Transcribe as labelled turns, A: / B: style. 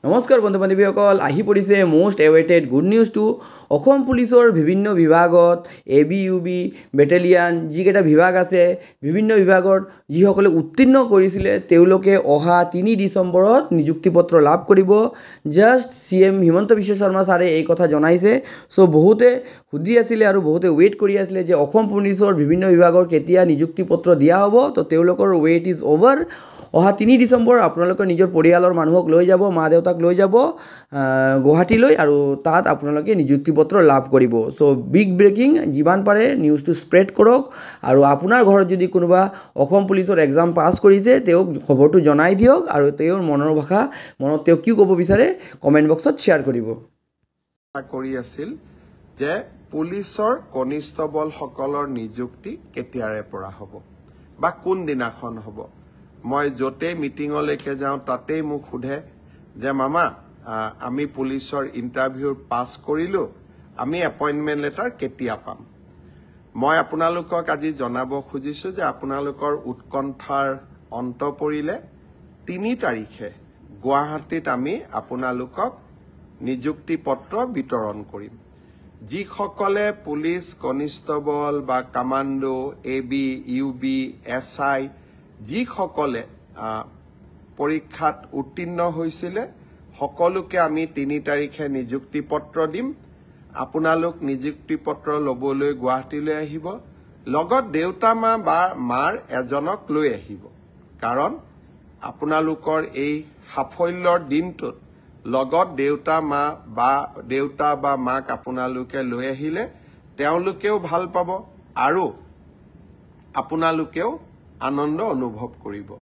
A: নমস্কাৰ বন্ধু বান্ধৱীসকল, আহি পৰিছে মোষ্ট এৱেইটেড গুড নিউজটো। অসম পুলিচৰ বিভিন্ন বিভাগত ABUB বেটেলিয়ান যিকেইটা বিভাগ আছে, বিভিন্ন বিভাগত যিসকলে উত্তীৰ্ণ কৰিছিলে তেওঁলোকে অহা 3 ডিচেম্বৰত নিযুক্তি পত্ৰ লাভ কৰিব। জাষ্ট CM হিমন্ত বিশ্ব শৰ্মা ছাৰে এই কথা জনাইছে। সো বহুতে সুধি আছিলে আৰু বহুতে ৱেইট কৰি আছিলে যে অসম পুলিচৰ বিভিন্ন বিভাগৰ কেতিয়া নিযুক্তি পত্ৰ দিয়া হ'ব। তো তেওঁলোকৰ ৱেইট ইজ অভাৰ। অহা 3 ডিচেম্বৰ আপোনালোকে নিজৰ পৰিয়ালৰ মানুহক লৈ যাব, মা দেউতাক লৈ যাব গুৱাহাটীলৈ আৰু তাত আপোনালোকে নিযুক্তি পত্ৰ লাভ কৰিব। সো বিগ ব্ৰেকিং, যিমান পাৰে নিউজটো স্প্ৰেড কৰক আৰু আপোনাৰ ঘৰত যদি কোনোবা অসম পুলিচৰ এক্সাম পাছ কৰিছে তেওঁক খবৰটো জনাই দিয়ক আৰু তেওঁৰ মনৰ ভাষা মনত তেওঁ কি ক'ব বিচাৰে কমেণ্ট বক্সত শ্বেয়াৰ কৰিব।
B: কৰি আছিল যে পুলিচৰ কনিষ্টবলসকলৰ নিযুক্তি কেতিয়াৰে পৰা হ'ব বা কোন দিনাখন হ'ব। মই য'তে মিটিঙলৈকে যাওঁ তাতেই মোক সোধে যে মামা আমি পুলিচৰ ইণ্টাৰভিউ পাছ কৰিলোঁ, আমি এপইণ্টমেণ্ট লেটাৰ কেতিয়া পাম। মই আপোনালোকক আজি জনাব খুজিছোঁ যে আপোনালোকৰ উৎকণ্ঠাৰ অন্ত পৰিলে 3 তাৰিখে গুৱাহাটীত আমি আপোনালোকক নিযুক্তি পত্ৰ বিতৰণ কৰিম। যিসকলে পুলিচ কনিষ্টবল বা কামাণ্ডো ABUB SI যিসকলে পৰীক্ষাত উত্তীৰ্ণ হৈছিলে সকলোকে আমি 3 তাৰিখে নিযুক্তি পত্ৰ দিম। আপোনালোক নিযুক্তি পত্ৰ ল'বলৈ গুৱাহাটীলৈ আহিব, লগত দেউতা মা বা মাৰ এজনক লৈ আহিব। কাৰণ আপোনালোকৰ এই সাফল্যৰ দিনটোত লগত দেউতা বা মাক আপোনালোকে লৈ আহিলে তেওঁলোকেও ভাল পাব আৰু আপোনালোকেও আনন্দ অনুভৱ কৰিব।